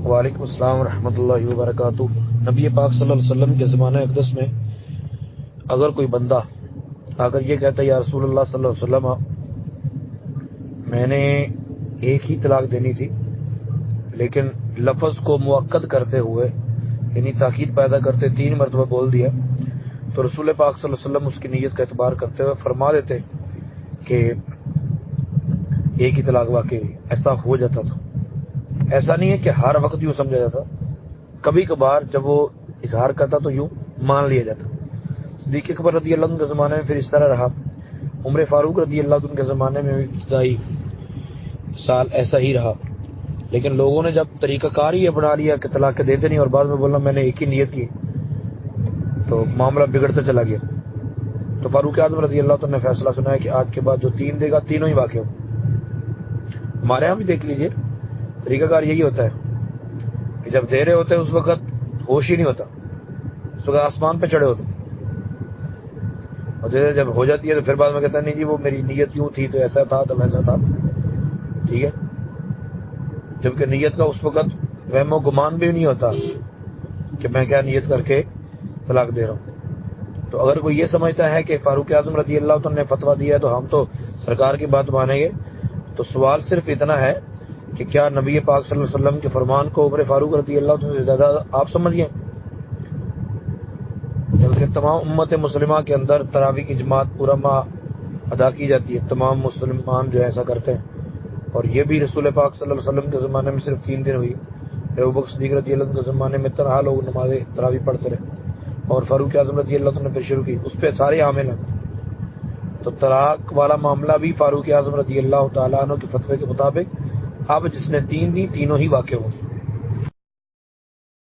وعلیکم السلام ورحمۃ اللہ وبرکاتہ۔ نبی پاک صلی اللہ علیہ وسلم کے زمانہ اقدس میں اگر کوئی بندہ اگر یہ کہتا ہے یا رسول اللہ صلی اللہ علیہ وسلم میں نے ایک ہی طلاق دینی تھی، لیکن لفظ کو مؤکد کرتے ہوئے یعنی تاکید پیدا کرتے 3 مرتبہ بول دیا، تو رسول پاک صلی اللہ علیہ وسلم اس کی نیت کا اعتبار کرتے ہوئے فرما دیتے کہ ایک ہی طلاق واقعی ایسا ہو جاتا تھا۔ ایسا نہیں ہے کہ ہر وقت یوں سمجھا جاتا، کبھی کبھار جب وہ اظہار کرتا تو یوں مان لیا جاتا۔ صدیق اکبر رضی اللہ عنہ کے زمانے میں پھر اس طرح رہا، عمر فاروق رضی اللہ عنہ کے زمانے میں بھی ابتدائی سال ایسا ہی رہا، لیکن لوگوں نے جب طریقہ کار ہی اپنا لیا کہ طلاق دیتے نہیں اور بعد میں بولنا میں نے ایک ہی نیت کی، تو معاملہ بگڑتا چلا گیا۔ تو فاروق اعظم رضی اللہ عنہ نے فیصلہ سنایا کہ آج کے بعد جو 3 دے گا تینوں ہی واقع ہو۔ ہمارے یہاں بھی دیکھ لیجئے طریقہ کار یہی ہوتا ہے کہ جب دے رہے ہوتے ہیں اس وقت ہوش ہی نہیں ہوتا، اس وقت آسمان پہ چڑھے ہوتے ہیں، اور جیسے جب ہو جاتی ہے تو پھر بعد میں کہتا ہے نہیں جی وہ میری نیت یوں تھی تو ایسا تھا تو ویسا تھا، ٹھیک ہے، جبکہ نیت کا اس وقت وہم و گمان بھی نہیں ہوتا کہ میں کیا نیت کر کے طلاق دے رہا ہوں۔ تو اگر کوئی یہ سمجھتا ہے کہ فاروق اعظم رضی اللہ عنہ نے فتویٰ دیا ہے تو ہم تو سرکار کی بات مانیں گے، تو سوال صرف اتنا ہے کہ کیا نبی پاک صلی اللہ علیہ وسلم کے فرمان کو عمر فاروق رضی اللہ عنہ سے زیادہ آپ سمجھ گئے؟ جبکہ تمام امت مسلمہ کے اندر تراویح کی جماعت پورا ماہ ادا کی جاتی ہے، تمام مسلمان جو ایسا کرتے ہیں، اور یہ بھی رسول پاک صلی اللہ علیہ وسلم کے زمانے میں صرف 3 دن ہوئی، پھر ابوبکر صدیق رضی اللہ عنہ کے زمانے میں طرح لوگ نماز تراویح پڑھتے رہے، اور فاروق اعظم رضی اللہ عنہ نے پھر شروع کی، اس پہ سارے عامل ہیں۔ تو طلاق والا معاملہ بھی فاروق اعظم رضی اللہ تعالیٰ عنہ کے فتوے کے مطابق اب جس نے 3 دی تینوں ہی واقع ہوں۔